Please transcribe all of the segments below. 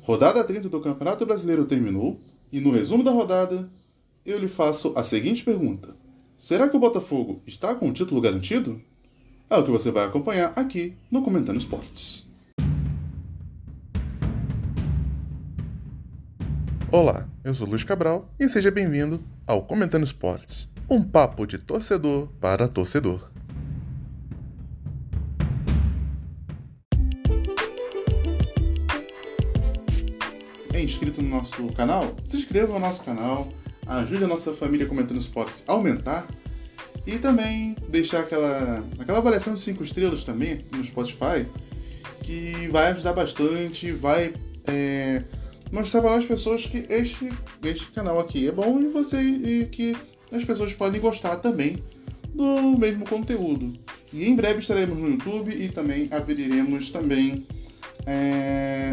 Rodada 30 do Campeonato Brasileiro terminou e no resumo da rodada eu lhe faço a seguinte pergunta: será que o Botafogo está com o título garantido? É o que você vai acompanhar aqui no Comentando Esportes. Olá, eu sou Luiz Cabral e seja bem-vindo ao Comentando Esportes, um papo de torcedor para torcedor. É inscrito no nosso canal? Se inscreva no nosso canal, ajude a nossa família Comentando Esportes a aumentar e também deixar aquela avaliação de 5 estrelas também no Spotify, que vai ajudar bastante, vai mostrar para as pessoas que este canal aqui é bom e que as pessoas podem gostar também do mesmo conteúdo. E em breve estaremos no YouTube e também abriremos também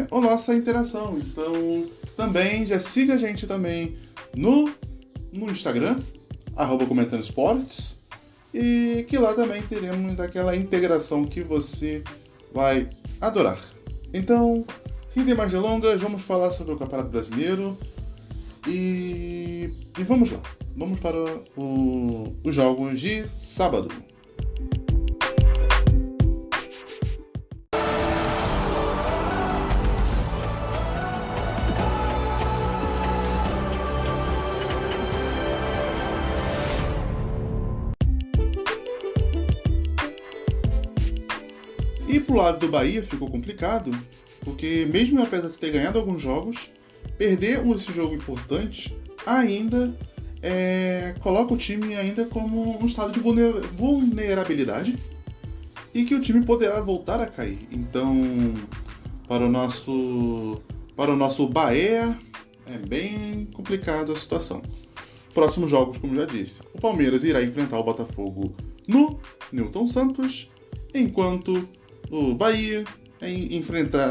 a nossa interação. Então também já siga a gente também no Instagram, @Comentando Esportes, e que lá também teremos aquela integração que você vai adorar. Então, sem ter mais delongas, vamos falar sobre o Campeonato Brasileiro e vamos lá. Vamos para os jogos de sábado. E pro lado do Bahia ficou complicado, porque mesmo apesar de ter ganhado alguns jogos, perder esse jogo importante ainda coloca o time ainda como um estado de vulnerabilidade e que o time poderá voltar a cair. Então, para o nosso Bahia é bem complicado a situação. Próximos jogos, como já disse, o Palmeiras irá enfrentar o Botafogo no Newton Santos, enquanto o Bahia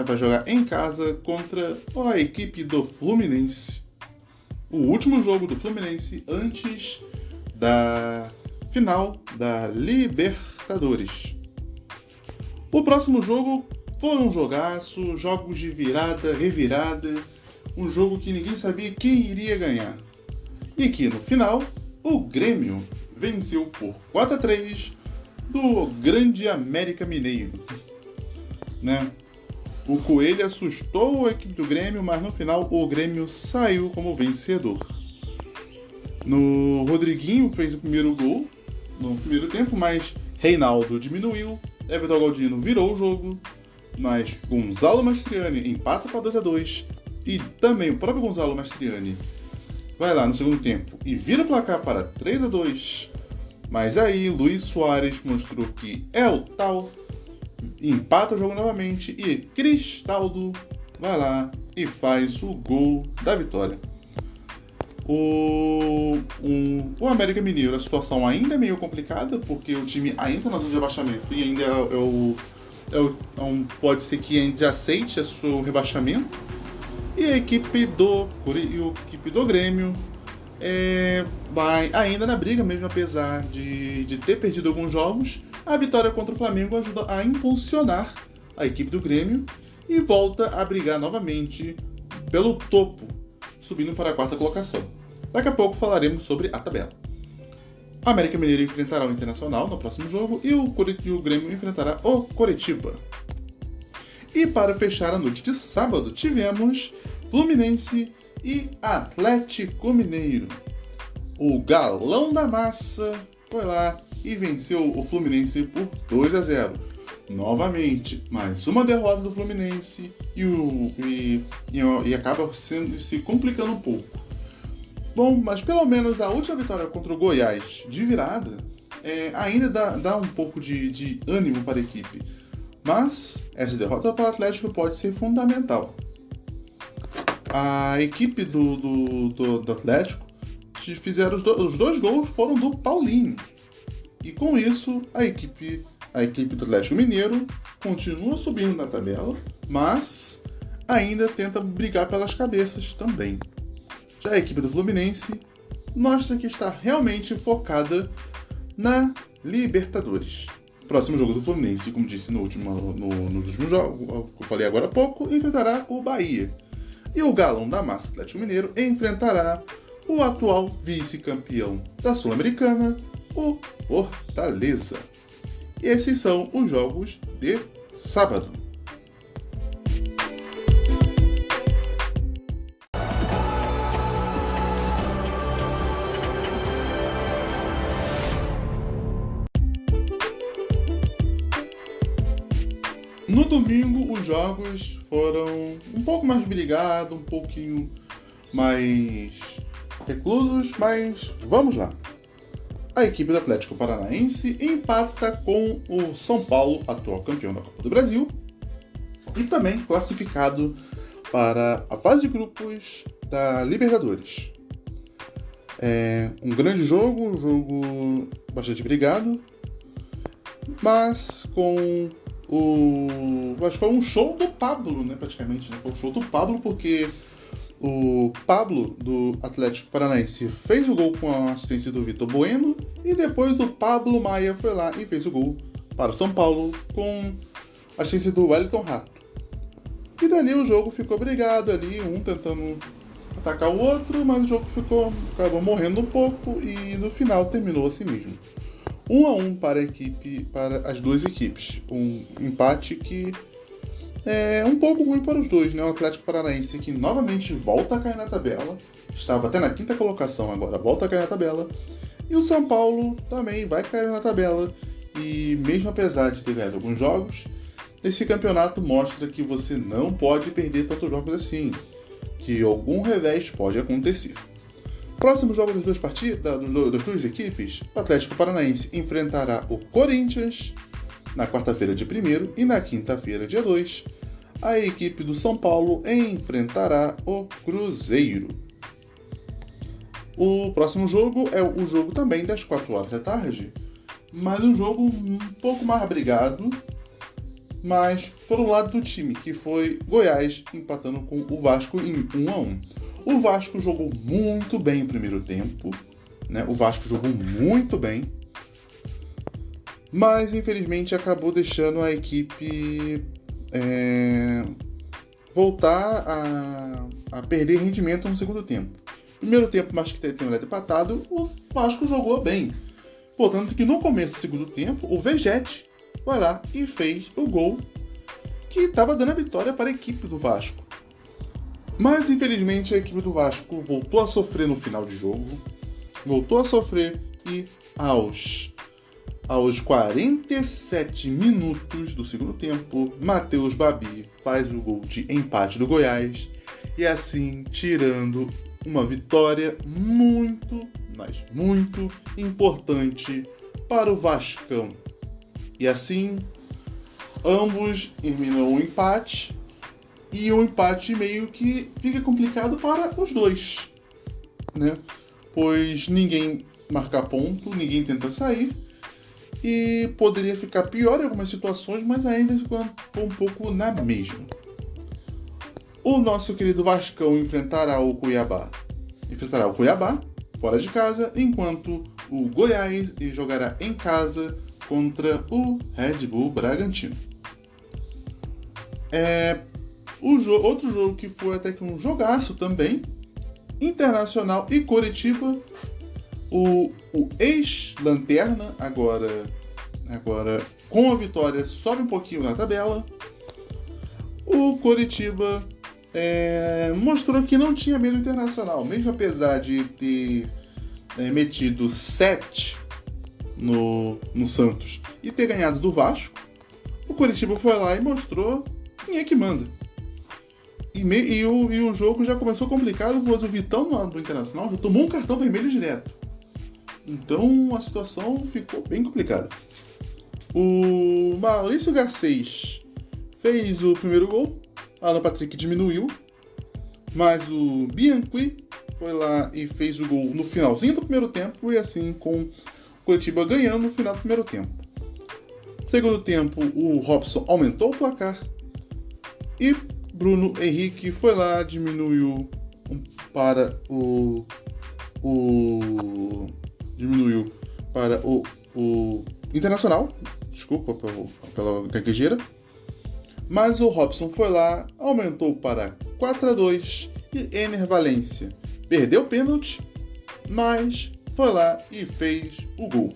vai jogar em casa contra a equipe do Fluminense. O último jogo do Fluminense antes da final da Libertadores. O próximo jogo foi um jogaço, jogos de virada, revirada, um jogo que ninguém sabia quem iria ganhar. E que no final, o Grêmio venceu por 4-3 do grande América Mineiro. O Coelho assustou a equipe do Grêmio, mas no final o Grêmio saiu como vencedor. No Rodriguinho fez o primeiro gol no primeiro tempo, mas Reinaldo diminuiu, Everton Galdino virou o jogo, mas Gonzalo Mastriani empata para 2-2 e também o próprio Gonzalo Mastriani vai lá no segundo tempo e vira o placar para 3-2. Mas aí Luiz Soares mostrou que é o tal, empata o jogo novamente e Cristaldo vai lá e faz o gol da vitória. O América Mineiro, a situação ainda é meio complicada, porque o time ainda está na zona de rebaixamento e ainda pode ser que ainda aceite o seu rebaixamento. E a equipe do Grêmio vai ainda na briga, mesmo apesar de ter perdido alguns jogos. A vitória contra o Flamengo ajuda a impulsionar a equipe do Grêmio e volta a brigar novamente pelo topo, subindo para a 4ª colocação. Daqui a pouco falaremos sobre a tabela. O América Mineiro enfrentará o Internacional no próximo jogo e o Grêmio enfrentará o Coritiba. E para fechar a noite de sábado, tivemos Fluminense e Atlético Mineiro. O Galão da Massa foi lá e venceu o Fluminense por 2-0. Novamente, mais uma derrota do Fluminense e acaba se complicando um pouco. Bom, mas pelo menos a última vitória contra o Goiás de virada ainda dá um pouco de ânimo para a equipe. Mas essa derrota para o Atlético pode ser fundamental. A equipe do Atlético fizeram os dois gols foram do Paulinho. E com isso, a equipe do Atlético Mineiro continua subindo na tabela, mas ainda tenta brigar pelas cabeças também. Já a equipe do Fluminense mostra que está realmente focada na Libertadores. Próximo jogo do Fluminense, como disse nos últimos jogos, que eu falei agora há pouco, enfrentará o Bahia. E o galão da massa Atlético Mineiro enfrentará o atual vice-campeão da Sul-Americana, o Fortaleza. E esses são os jogos de sábado. No domingo, os jogos foram um pouco mais brigados, um pouquinho mais reclusos, mas vamos lá. A equipe do Atlético Paranaense empata com o São Paulo, atual campeão da Copa do Brasil, e também classificado para a fase de grupos da Libertadores. É um grande jogo, um jogo bastante brigado, mas acho que foi um show do Pablo, né, praticamente. Né? Foi um show do Pablo, porque o Pablo, do Atlético Paranaense, fez o gol com a assistência do Vitor Bueno, e depois o Pablo Maia foi lá e fez o gol para o São Paulo com a assistência do Wellington Rato. E dali o jogo ficou brigado ali, um tentando atacar o outro, mas o jogo acabou morrendo um pouco e no final terminou assim mesmo. 1-1 para as duas equipes. Um empate que é um pouco ruim para os dois, né? O Atlético Paranaense que novamente volta a cair na tabela. Estava até na quinta colocação, agora volta a cair na tabela. E o São Paulo também vai cair na tabela. E mesmo apesar de ter ganhado alguns jogos, esse campeonato mostra que você não pode perder tantos jogos assim. Que algum revés pode acontecer. Próximo jogo das das duas equipes, o Atlético Paranaense enfrentará o Corinthians na quarta-feira, dia 1º, e na quinta-feira, dia 2, a equipe do São Paulo enfrentará o Cruzeiro. O próximo jogo é o jogo também das 4 horas da tarde, mas um jogo um pouco mais brigado, mas pelo lado do time, que foi Goiás empatando com o Vasco em 1-1. O Vasco jogou muito bem o primeiro tempo, né? O Vasco jogou muito bem, mas infelizmente acabou deixando a equipe voltar a perder rendimento no segundo tempo. Primeiro tempo, mais que ter terminado empatado, o Vasco jogou bem. Portanto, que no começo do segundo tempo, o Vegete foi lá e fez o gol que estava dando a vitória para a equipe do Vasco. Mas, infelizmente, a equipe do Vasco voltou a sofrer no final de jogo. Voltou a sofrer e aos 47 minutos do segundo tempo, Matheus Babi faz o gol de empate do Goiás. E assim, tirando uma vitória muito, mas muito importante para o Vascão. E assim, ambos terminam o empate. E o empate meio que fica complicado para os dois, né? Pois ninguém marca ponto, ninguém tenta sair. E poderia ficar pior em algumas situações, mas ainda ficou um pouco na mesma. O nosso querido Vascão enfrentará o Cuiabá fora de casa, enquanto o Goiás jogará em casa contra o Red Bull Bragantino. Outro jogo que foi até que um jogaço também, Internacional e Coritiba. O ex-lanterna, agora com a vitória, sobe um pouquinho na tabela. O Coritiba mostrou que não tinha medo do Internacional, mesmo apesar de ter metido 7 no Santos e ter ganhado do Vasco. O Coritiba foi lá e mostrou quem é que manda. E o jogo já começou complicado, pois o Vitão do Internacional já tomou um cartão vermelho direto. Então a situação ficou bem complicada. O Maurício Garcês fez o primeiro gol, Alan Patrick diminuiu, mas o Bianchi foi lá e fez o gol no finalzinho do primeiro tempo, e assim com o Coritiba ganhando no final do primeiro tempo. Segundo tempo, o Robson aumentou o placar e Bruno Henrique foi lá, diminuiu para o Internacional, desculpa pela gaguejeira, mas o Robson foi lá, aumentou para 4-2 e Ener Valencia perdeu o pênalti, mas foi lá e fez o gol.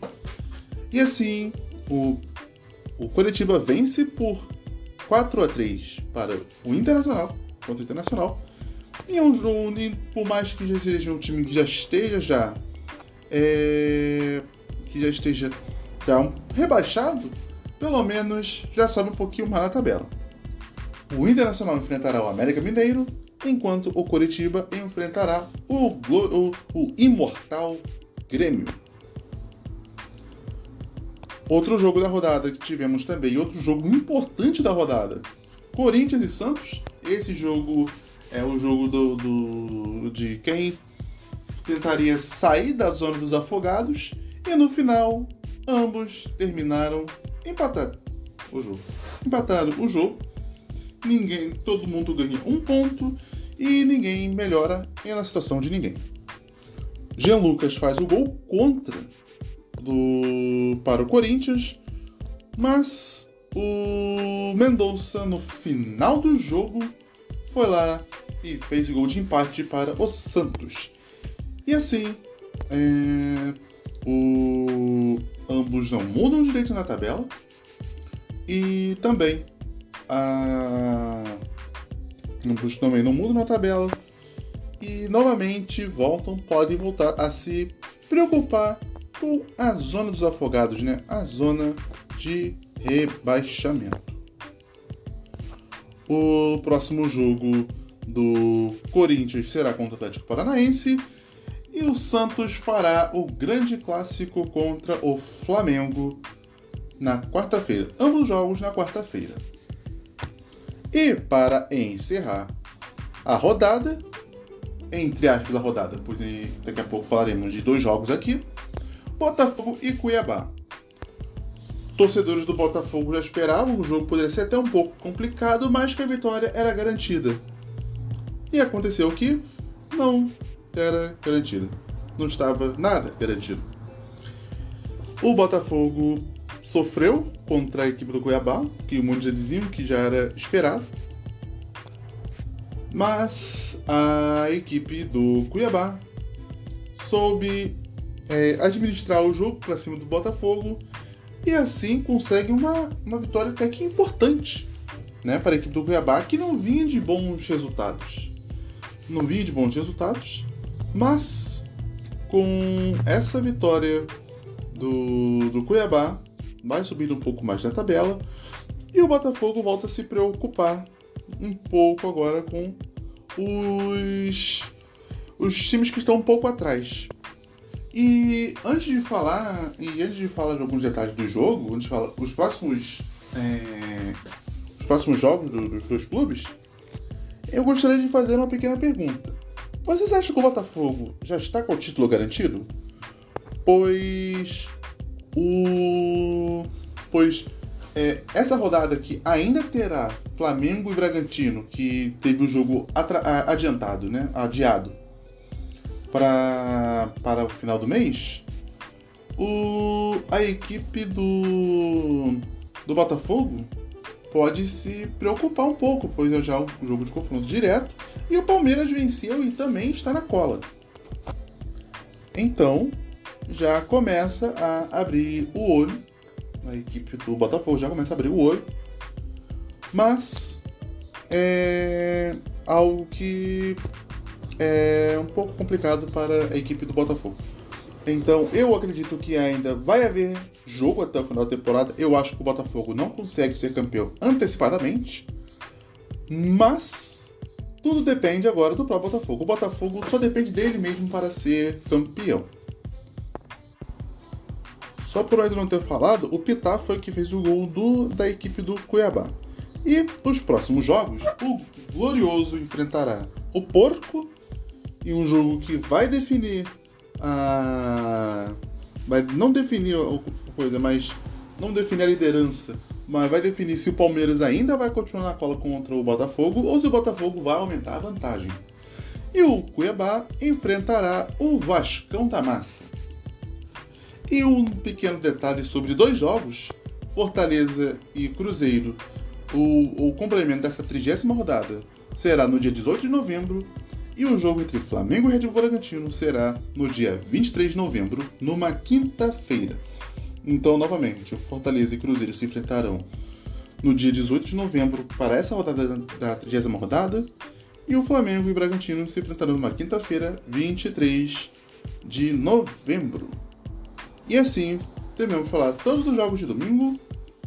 E assim, o Coritiba vence por 4-3 para o Internacional, contra o Internacional. E é um jogo, por mais que já seja um time que já esteja rebaixado, pelo menos já sobe um pouquinho mais na tabela. O Internacional enfrentará o América Mineiro, enquanto o Coritiba enfrentará o imortal Grêmio. Outro jogo da rodada que tivemos também, outro jogo importante da rodada, Corinthians e Santos. Esse jogo é o jogo de quem tentaria sair da zona dos afogados, e no final ambos terminaram empatados o jogo. Todo mundo ganha um ponto e ninguém melhora na situação de ninguém. Jean Lucas faz o gol para o Corinthians, mas o Mendonça no final do jogo foi lá e fez o gol de empate para o Santos. E assim, ambos não mudam direito na tabela, e também ambos também não mudam na tabela, e novamente podem voltar a se preocupar com a zona dos afogados, né? A zona de rebaixamento. O próximo jogo do Corinthians será contra o Atlético Paranaense, e o Santos fará o grande clássico contra o Flamengo na quarta-feira. Ambos jogos na quarta-feira. E para encerrar a rodada, entre aspas a rodada, porque daqui a pouco falaremos de 2 jogos aqui, Botafogo e Cuiabá. Torcedores do Botafogo já esperavam, o jogo poderia ser até um pouco complicado, mas que a vitória era garantida. E aconteceu que não era garantida. Não estava nada garantido. O Botafogo sofreu contra a equipe do Cuiabá, que muitos já diziam que já era esperado. Mas a equipe do Cuiabá soube administrar o jogo para cima do Botafogo, e assim consegue uma vitória até que importante, né, para a equipe do Cuiabá, que não vinha de bons resultados. Mas com essa vitória do Cuiabá, vai subindo um pouco mais na tabela, e o Botafogo volta a se preocupar um pouco agora com os times que estão um pouco atrás. E antes de falar de alguns detalhes do jogo, antes de falar os próximos jogos dos 2 clubes, eu gostaria de fazer uma pequena pergunta. Vocês acham que o Botafogo já está com o título garantido? Pois essa rodada aqui ainda terá Flamengo e Bragantino, que teve o jogo adiantado, né? Adiado para o final do mês. A equipe do Botafogo pode se preocupar um pouco, pois é já um jogo de confronto direto, e o Palmeiras venceu e também está na cola. Então já começa a abrir o olho, a equipe do Botafogo já começa a abrir o olho, mas é algo que é um pouco complicado para a equipe do Botafogo. Então eu acredito que ainda vai haver jogo até o final da temporada. Eu acho que o Botafogo não consegue ser campeão antecipadamente, mas tudo depende agora do próprio Botafogo. O Botafogo só depende dele mesmo para ser campeão. Só por ainda não ter falado, o Pitá foi que fez o gol da equipe do Cuiabá. E os próximos jogos, o Glorioso enfrentará o Porco, em um jogo que vai definir não definir a coisa, mas não definir a liderança, mas vai definir se o Palmeiras ainda vai continuar na cola contra o Botafogo ou se o Botafogo vai aumentar a vantagem. E o Cuiabá enfrentará o Vascão da Massa. E um pequeno detalhe sobre 2 jogos, Fortaleza e Cruzeiro, o complemento dessa 30ª rodada. será no dia 18 de novembro e o jogo entre Flamengo e Red Bull Bragantino será no dia 23 de novembro, numa quinta-feira. Então, novamente, o Fortaleza e Cruzeiro se enfrentarão no dia 18 de novembro para essa rodada da 30ª rodada e o Flamengo e Bragantino se enfrentarão numa quinta-feira, 23 de novembro. E assim, devemos falar tanto dos jogos de domingo,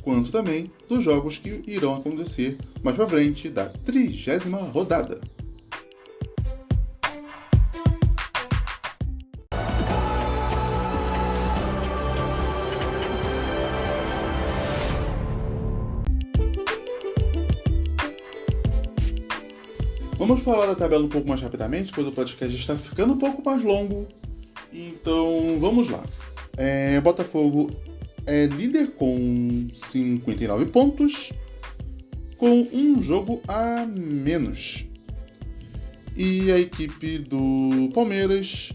quanto também dos jogos que irão acontecer mais pra frente da 30ª rodada. Vamos falar da tabela um pouco mais rapidamente, pois o podcast está ficando um pouco mais longo. Então, vamos lá. Botafogo é líder com 59 pontos, com um jogo a menos. E a equipe do Palmeiras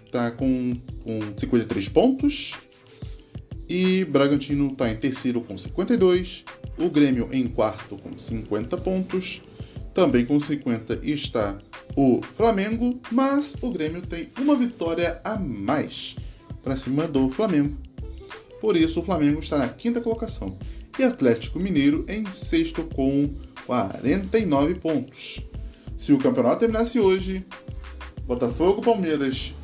está com 53 pontos. E Bragantino está em terceiro com 52. O Grêmio em quarto com 50 pontos. Também com 50 está o Flamengo, mas o Grêmio tem uma vitória a mais para cima do Flamengo. Por isso, o Flamengo está na quinta colocação. E Atlético Mineiro em sexto com 49 pontos. Se o campeonato terminasse hoje, Botafogo, Palmeiras,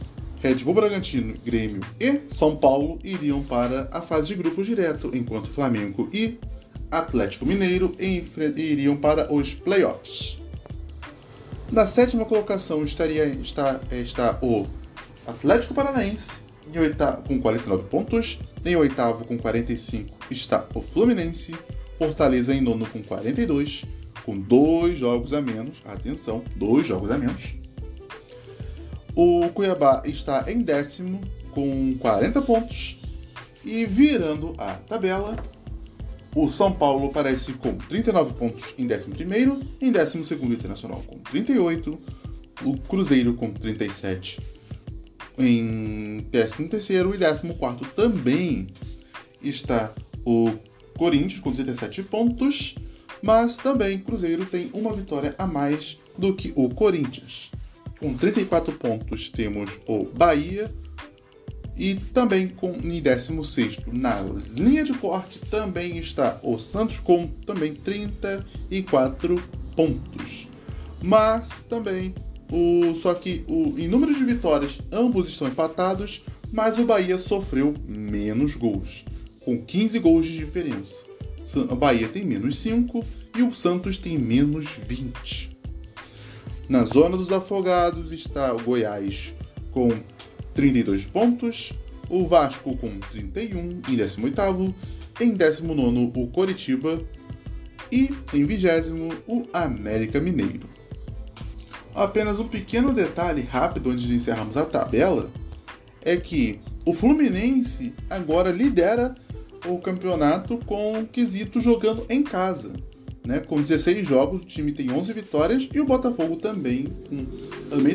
Red Bull Bragantino, Grêmio e São Paulo iriam para a fase de grupos direto, enquanto Flamengo e Atlético Mineiro iriam para os playoffs. Na sétima colocação está o Atlético Paranaense, com 49 pontos. Em oitavo, com 45, está o Fluminense. Fortaleza em nono com 42, com 2 jogos a menos. Atenção, 2 jogos a menos. O Cuiabá está em décimo, com 40 pontos. E virando a tabela, o São Paulo aparece com 39 pontos em 11º, em 12º Internacional com 38, o Cruzeiro com 37 em 13º e 14º também está o Corinthians com 37 pontos, mas também o Cruzeiro tem uma vitória a mais do que o Corinthians. Com 34 pontos temos o Bahia. E também em 16º, na linha de corte, também está o Santos com também 34 pontos. Mas também, só que em número de vitórias, ambos estão empatados, mas o Bahia sofreu menos gols, com 15 gols de diferença. O Bahia tem menos 5 e o Santos tem menos 20. Na zona dos afogados está o Goiás com 32 pontos, o Vasco com 31 em 18º, em 19º o Coritiba e em 20º o América Mineiro. Apenas um pequeno detalhe rápido antes de encerrarmos a tabela é que o Fluminense agora lidera o campeonato com quesito jogando em casa. Com 16 jogos, o time tem 11 vitórias e o Botafogo também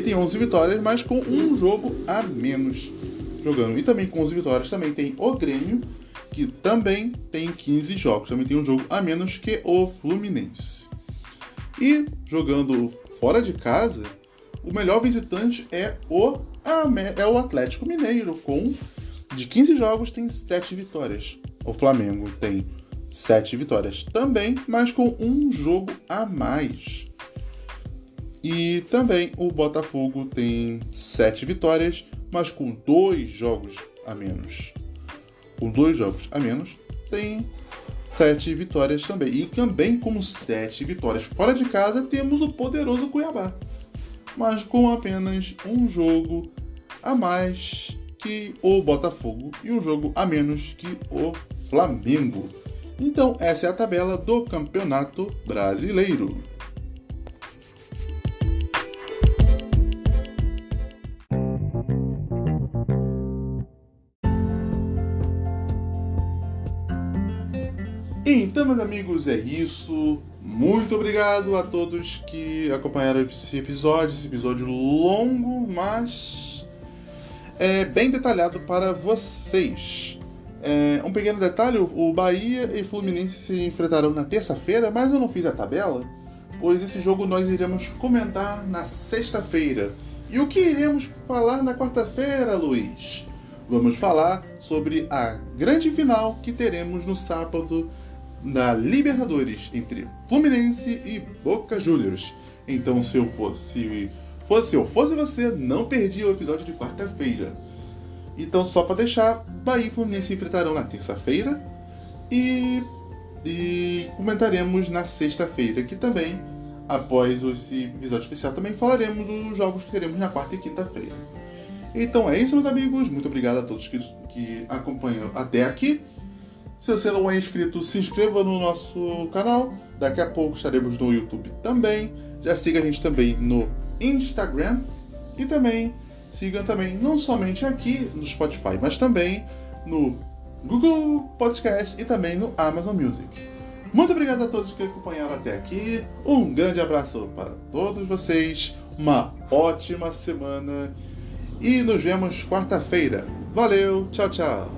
tem 11 vitórias, mas com um jogo a menos jogando. E também com 11 vitórias também tem o Grêmio, que também tem 15 jogos, também tem um jogo a menos que o Fluminense. E jogando fora de casa, o melhor visitante é o Atlético Mineiro, de 15 jogos tem 7 vitórias. O Flamengo tem 7 vitórias também, mas com um jogo a mais. E também o Botafogo tem 7 vitórias, mas com 2 jogos a menos. Com 2 jogos a menos, tem 7 vitórias também. E também com 7 vitórias fora de casa, temos o poderoso Cuiabá, mas com apenas um jogo a mais que o Botafogo e um jogo a menos que o Flamengo. Então, essa é a tabela do Campeonato Brasileiro. Então, meus amigos, é isso. Muito obrigado a todos que acompanharam esse episódio longo, mas bem detalhado para vocês. Um pequeno detalhe, o Bahia e Fluminense se enfrentarão na terça-feira, mas eu não fiz a tabela, pois esse jogo nós iremos comentar na sexta-feira. E o que iremos falar na quarta-feira, Luiz? Vamos falar sobre a grande final que teremos no sábado na Libertadores entre Fluminense e Boca Juniors. Então, se eu fosse você, não perdia o episódio de quarta-feira. Então, só para deixar, Bahia e Fluminense se enfrentarão na terça-feira e comentaremos na sexta-feira, que também, após esse episódio especial, também falaremos dos jogos que teremos na quarta e quinta-feira. Então é isso, meus amigos. Muito obrigado a todos que acompanham até aqui. Se você não é inscrito, se inscreva no nosso canal. Daqui a pouco estaremos no YouTube também. Já siga a gente também no Instagram. E também siga também não somente aqui no Spotify, mas também no Google Podcast e também no Amazon Music. Muito obrigado a todos que acompanharam até aqui. Um grande abraço para todos vocês. Uma ótima semana. E nos vemos quarta-feira. Valeu, tchau, tchau.